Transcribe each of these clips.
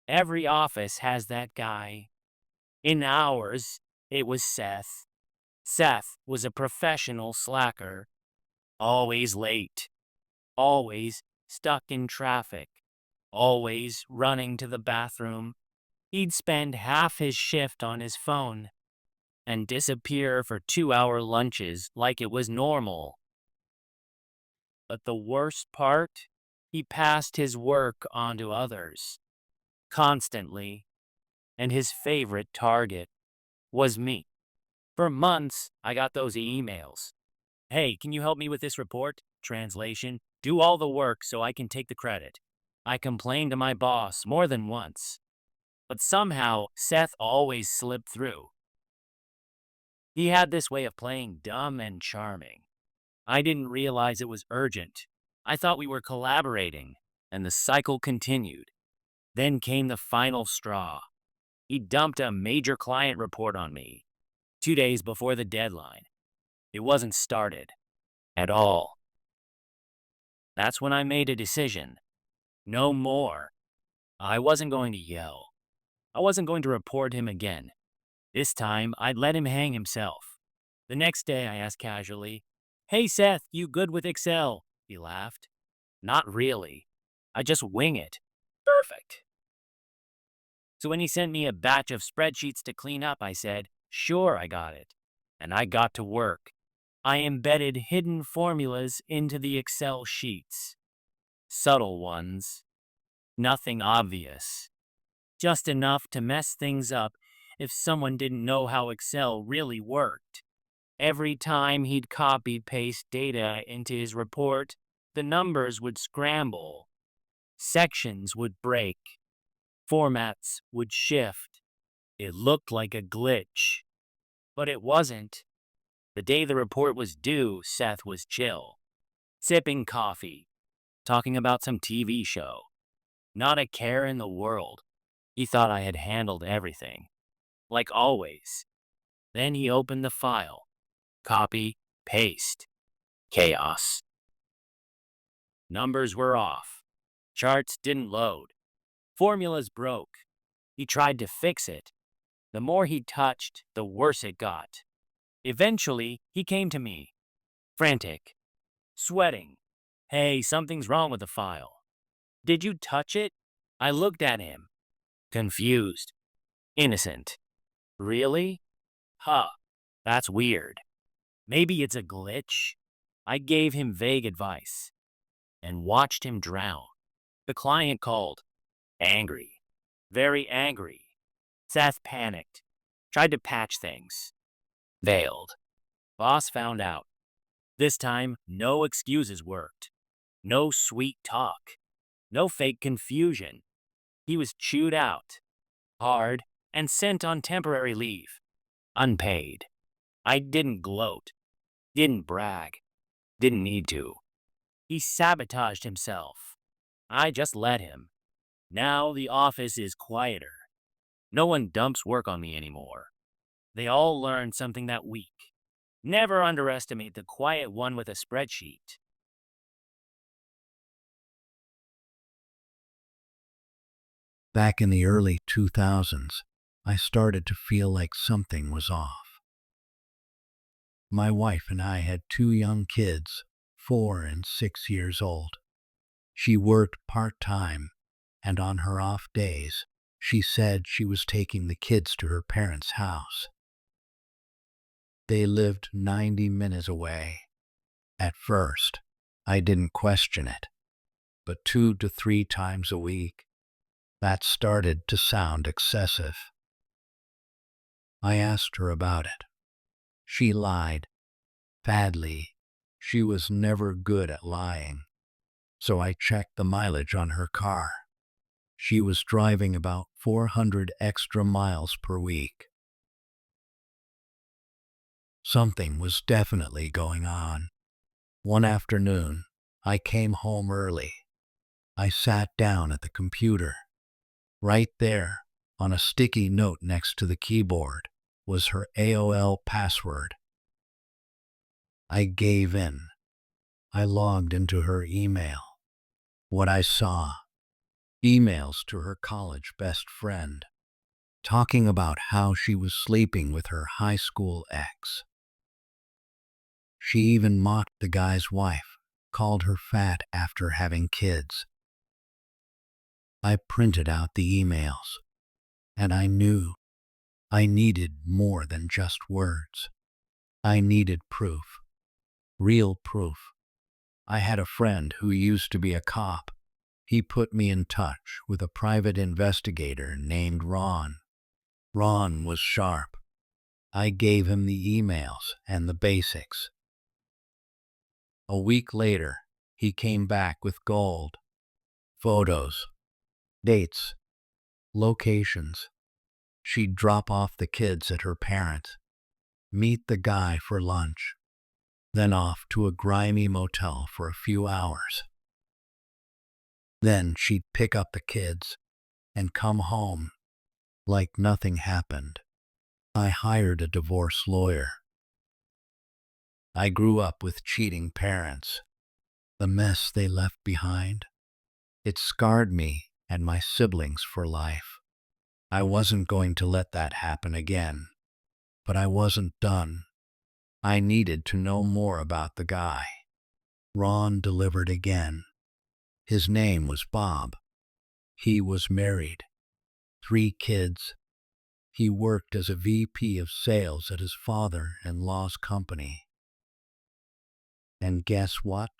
Every office has that guy. In ours, it was Seth. Seth was a professional slacker, always late, always stuck in traffic, always running to the bathroom. He'd spend half his shift on his phone and disappear for 2-hour lunches like it was normal. But the worst part? He passed his work on to others, constantly, and his favorite target was me. For months, I got those emails. Hey, can you help me with this report? Translation, do all the work so I can take the credit. I complained to my boss more than once, but somehow Seth always slipped through. He had this way of playing dumb and charming. I didn't realize it was urgent. I thought we were collaborating, and the cycle continued. Then came the final straw. He dumped a major client report on me 2 days before the deadline. It wasn't started at all. That's when I made a decision. No more. I wasn't going to yell. I wasn't going to report him again. This time, I'd let him hang himself. The next day, I asked casually, "Hey Seth, you good with Excel?" He laughed. "Not really. I just wing it." Perfect. So when he sent me a batch of spreadsheets to clean up, I said, "Sure, I got it." And I got to work. I embedded hidden formulas into the Excel sheets. Subtle ones. Nothing obvious. Just enough to mess things up if someone didn't know how Excel really worked. Every time he'd copy paste data into his report, the numbers would scramble, sections would break, formats would shift. It looked like a glitch, but it wasn't. The day the report was due, Seth was chill, sipping coffee, talking about some TV show. Not a care in the world. He thought I had handled everything, like always. Then he opened the file. Copy, paste. Chaos. Numbers were off. Charts didn't load. Formulas broke. He tried to fix it. The more he touched, the worse it got. Eventually, he came to me, frantic, sweating. "Hey, something's wrong with the file." "Did you touch it?" I looked at him, confused, innocent. "Really? Huh, that's weird. Maybe it's a glitch." I gave him vague advice and watched him drown. The client called, angry, very angry. Seth panicked, tried to patch things, failed. Boss found out. This time, no excuses worked. No sweet talk. No fake confusion. He was chewed out, hard, and sent on temporary leave. Unpaid. I didn't gloat. Didn't brag. Didn't need to. He sabotaged himself. I just let him. Now the office is quieter. No one dumps work on me anymore. They all learned something that week. Never underestimate the quiet one with a spreadsheet. Back in the early 2000s, I started to feel like something was off. My wife and I had two young kids, 4 and 6 years old. She worked part-time, and on her off days, she said she was taking the kids to her parents' house. They lived 90 minutes away. At first, I didn't question it, but 2 to 3 times a week, that started to sound excessive. I asked her about it. She lied. Badly. She was never good at lying. So I checked the mileage on her car. She was driving about 400 extra miles per week. Something was definitely going on. One afternoon, I came home early. I sat down at the computer. Right there, on a sticky note next to the keyboard, was her AOL password. I gave in. I logged into her email. What I saw, emails to her college best friend, talking about how she was sleeping with her high school ex. She even mocked the guy's wife, called her fat after having kids. I printed out the emails, and I knew I needed more than just words. I needed proof, real proof. I had a friend who used to be a cop. He put me in touch with a private investigator named Ron. Ron was sharp. I gave him the emails and the basics. A week later, he came back with gold, photos, dates, locations. She'd drop off the kids at her parents', meet the guy for lunch, then off to a grimy motel for a few hours. Then she'd pick up the kids and come home like nothing happened. I hired a divorce lawyer. I grew up with cheating parents. The mess they left behind, it scarred me and my siblings for life. I wasn't going to let that happen again, but I wasn't done. I needed to know more about the guy. Ron delivered again. His name was Bob. He was married, 3 kids. He worked as a VP of sales at his father-in-law's company. And guess what?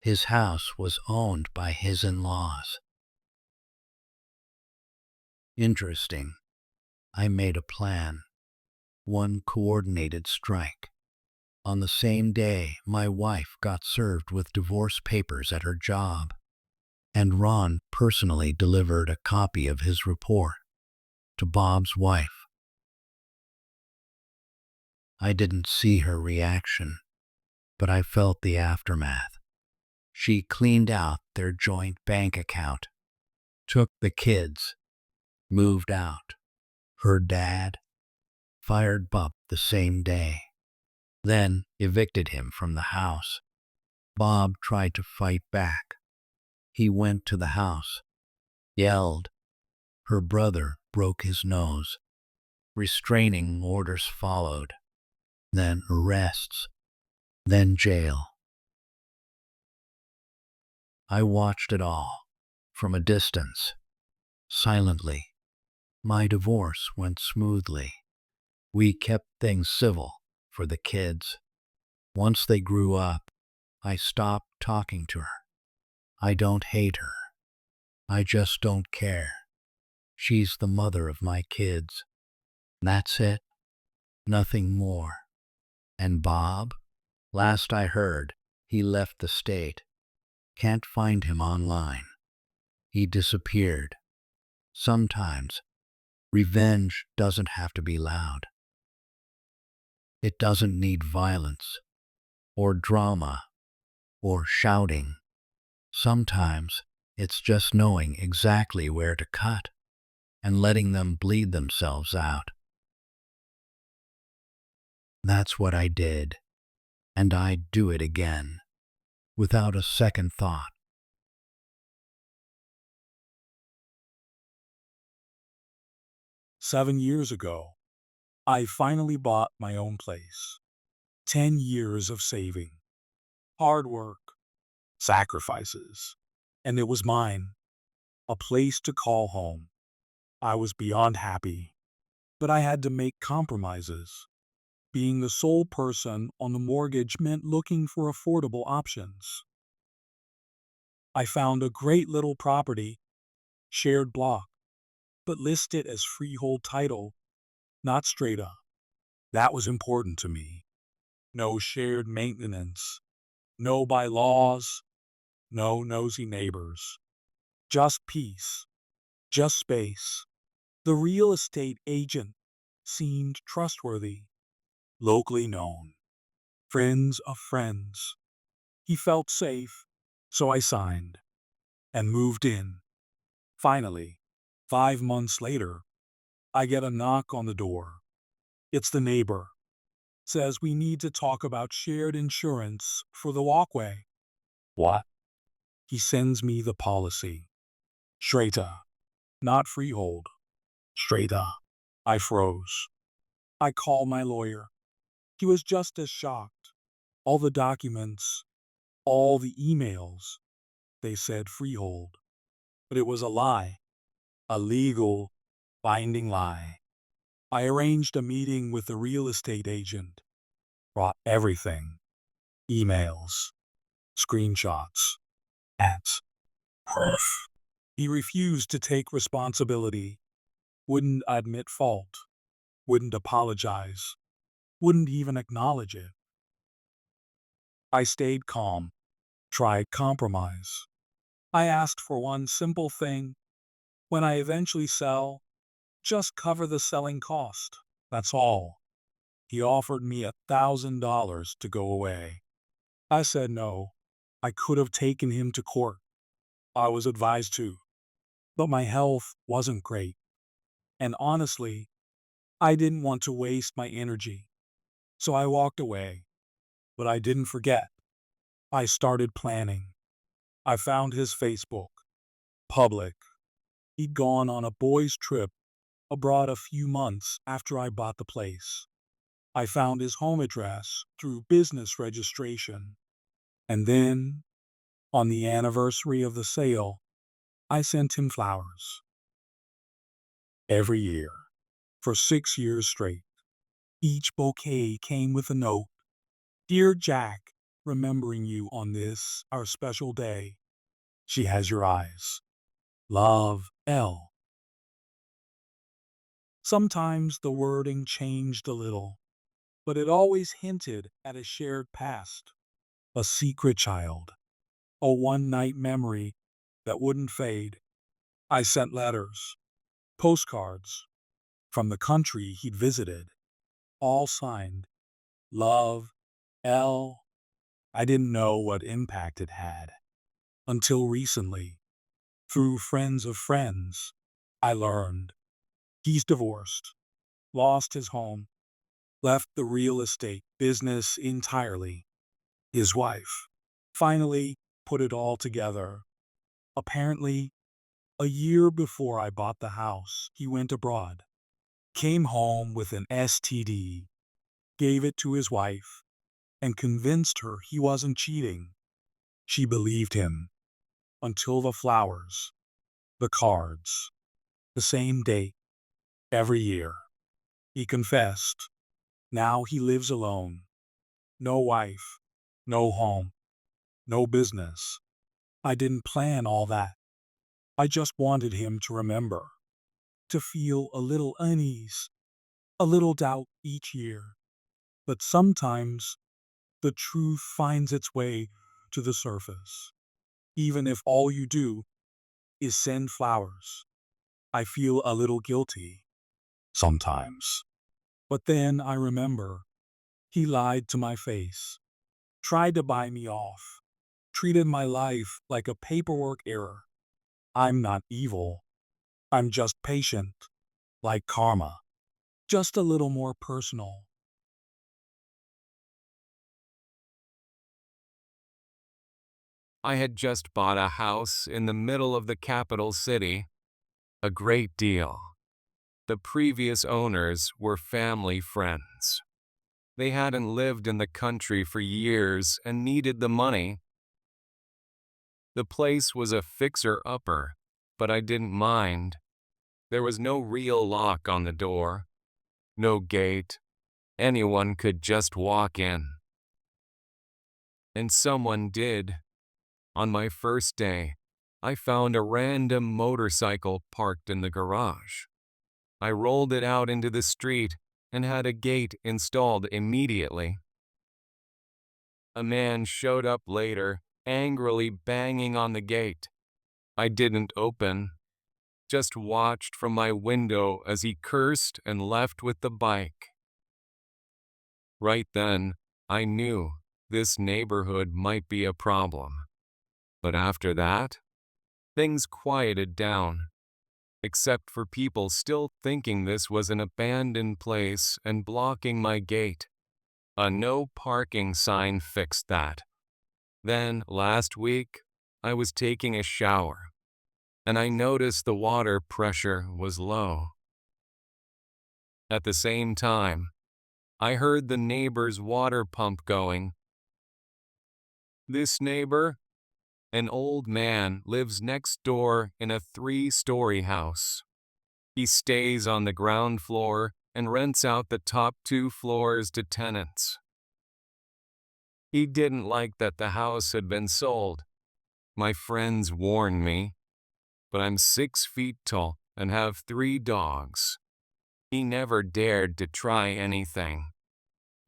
His house was owned by his in-laws. Interesting. I made a plan. One coordinated strike. On the same day, my wife got served with divorce papers at her job, and Ron personally delivered a copy of his report to Bob's wife. I didn't see her reaction, but I felt the aftermath. She cleaned out their joint bank account, took the kids, moved out. Her dad fired Bob the same day, then evicted him from the house. Bob tried to fight back. He went to the house, yelled. Her brother broke his nose. Restraining orders followed, then arrests, then jail. I watched it all from a distance, silently. My divorce went smoothly. We kept things civil for the kids. Once they grew up, I stopped talking to her. I don't hate her. I just don't care. She's the mother of my kids. That's it. Nothing more. And Bob? Last I heard, he left the state. Can't find him online. He disappeared. Sometimes, revenge doesn't have to be loud. It doesn't need violence, or drama, or shouting. Sometimes, it's just knowing exactly where to cut and letting them bleed themselves out. That's what I did, and I'd do it again, without a second thought. 7 years ago, I finally bought my own place. 10 years of saving, hard work, sacrifices, and it was mine. A place to call home. I was beyond happy, but I had to make compromises. Being the sole person on the mortgage meant looking for affordable options. I found a great little property, shared block, but listed as freehold title, not straight up. That was important to me. No shared maintenance, no bylaws, no nosy neighbors. Just peace, just space. The real estate agent seemed trustworthy, locally known, friends of friends. He felt safe, so I signed and moved in. Finally, 5 months later, I get a knock on the door. It's the neighbor. Says we need to talk about shared insurance for the walkway. What? He sends me the policy. Straighta, not freehold. Straighta. I froze. I called my lawyer. He was just as shocked. All the documents, all the emails, they said freehold. But it was a lie. A legal, binding lie. I arranged a meeting with the real estate agent. Brought everything. Emails, screenshots, ads, proof. He refused to take responsibility. Wouldn't admit fault. Wouldn't apologize. Wouldn't even acknowledge it. I stayed calm. Tried compromise. I asked for one simple thing. When I eventually sell, just cover the selling cost. That's all. He offered me $1,000 to go away. I said no. I could have taken him to court. I was advised to. But my health wasn't great. And honestly, I didn't want to waste my energy. So I walked away. But I didn't forget. I started planning. I found his Facebook. Public. He'd gone on a boys' trip abroad a few months after I bought the place. I found his home address through business registration. And then, on the anniversary of the sale, I sent him flowers. Every year. For 6 years straight. Each bouquet came with a note. Dear Jack, remembering you on this, our special day. She has your eyes. Love, L. Sometimes the wording changed a little, but it always hinted at a shared past, a secret child, a one-night memory that wouldn't fade. I sent letters, postcards, from the country he'd visited, all signed, Love, L. I didn't know what impact it had. Until recently, through friends of friends, I learned. He's divorced, lost his home, left the real estate business entirely. His wife finally put it all together. Apparently, a year before I bought the house, he went abroad, came home with an STD, gave it to his wife, and convinced her he wasn't cheating. She believed him until the flowers, the cards, the same date, every year. He confessed. Now he lives alone. No wife, no home, no business. I didn't plan all that. I just wanted him to remember, to feel a little unease, a little doubt each year. But sometimes the truth finds its way to the surface. Even if all you do is send flowers, I feel a little guilty sometimes. But then I remember he lied to my face, tried to buy me off, treated my life like a paperwork error. I'm not evil. I'm just patient, like karma, just a little more personal. I had just bought a house in the middle of the capital city. A great deal. The previous owners were family friends. They hadn't lived in the country for years and needed the money. The place was a fixer-upper, but I didn't mind. There was no real lock on the door, no gate. Anyone could just walk in. And someone did. On my first day, I found a random motorcycle parked in the garage. I rolled it out into the street and had a gate installed immediately. A man showed up later, angrily banging on the gate. I didn't open, just watched from my window as he cursed and left with the bike. Right then, I knew this neighborhood might be a problem. But after that, things quieted down, except for people still thinking this was an abandoned place and blocking my gate. A no parking sign fixed that. Then, last week, I was taking a shower. and I noticed the water pressure was low. At the same time, I heard the neighbor's water pump going. This neighbor, an old man, lives next door in a 3-story house. He stays on the ground floor and rents out the top 2 floors to tenants. He didn't like that the house had been sold. My friends warned me, but I'm 6 feet tall and have 3 dogs. He never dared to try anything.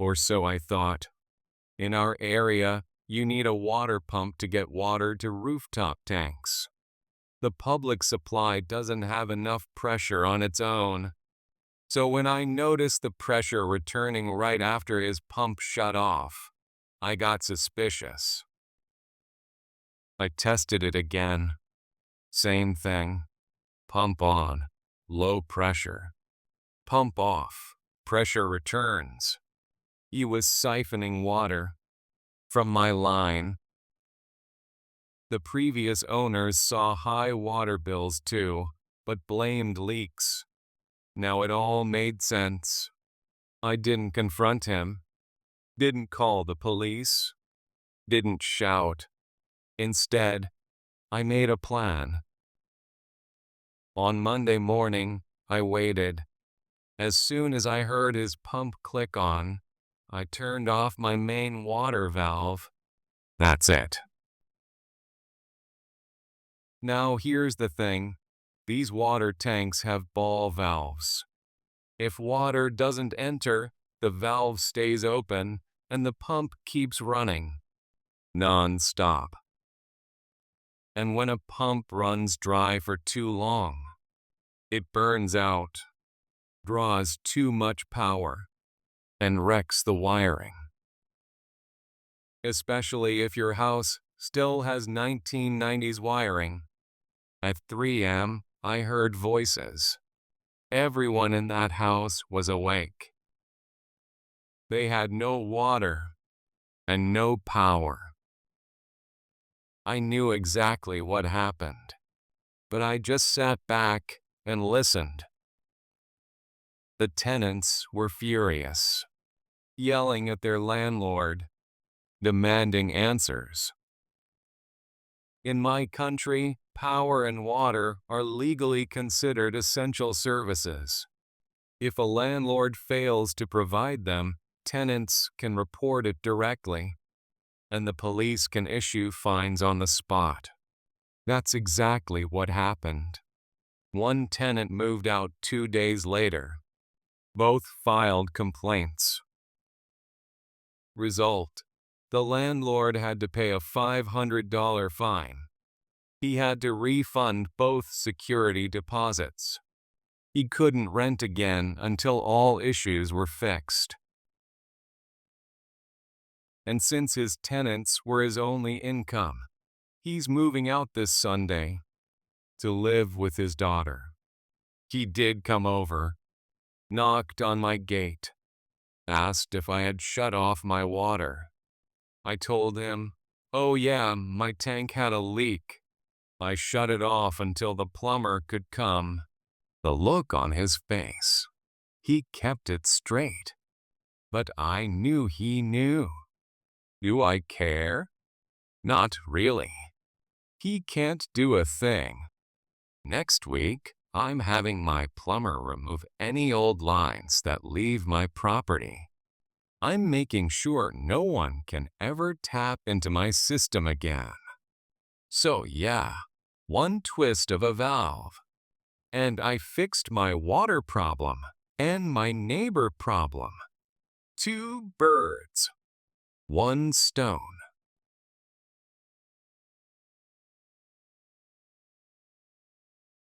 Or so I thought. In our area, you need a water pump to get water to rooftop tanks. The public supply doesn't have enough pressure on its own. So when I noticed the pressure returning right after his pump shut off, I got suspicious. I tested it again. Same thing. Pump on, low pressure. Pump off, pressure returns. He was siphoning water from my line. The previous owners saw high water bills too, but blamed leaks. Now it all made sense. I didn't confront him, didn't call the police, didn't shout. Instead, I made a plan. On Monday morning, I waited. As soon as I heard his pump click on, I turned off my main water valve. That's it. Now here's the thing. These water tanks have ball valves. If water doesn't enter, the valve stays open and the pump keeps running non-stop. And when a pump runs dry for too long, it burns out, draws too much power, and wrecks the wiring. Especially if your house still has 1990s wiring. At 3 a.m., I heard voices. Everyone in that house was awake. They had no water and no power. I knew exactly what happened, but I just sat back and listened. The tenants were furious, yelling at their landlord, demanding answers. In my country, power and water are legally considered essential services. If a landlord fails to provide them, tenants can report it directly, and the police can issue fines on the spot. That's exactly what happened. One tenant moved out 2 days later. Both filed complaints. Result: the landlord had to pay a $500 fine. He had to refund both security deposits. He couldn't rent again until all issues were fixed. And since his tenants were his only income, he's moving out this Sunday to live with his daughter. He did come over, knocked on my gate, asked if I had shut off my water. I told him, "Oh yeah, my tank had a leak. I shut it off until the plumber could come." The look on his face. He kept it straight. But I knew he knew. Do I care? Not really. He can't do a thing. Next week, I'm having my plumber remove any old lines that leave my property. I'm making sure no one can ever tap into my system again. So yeah, one twist of a valve, and I fixed my water problem and my neighbor problem. 2 birds, 1 stone.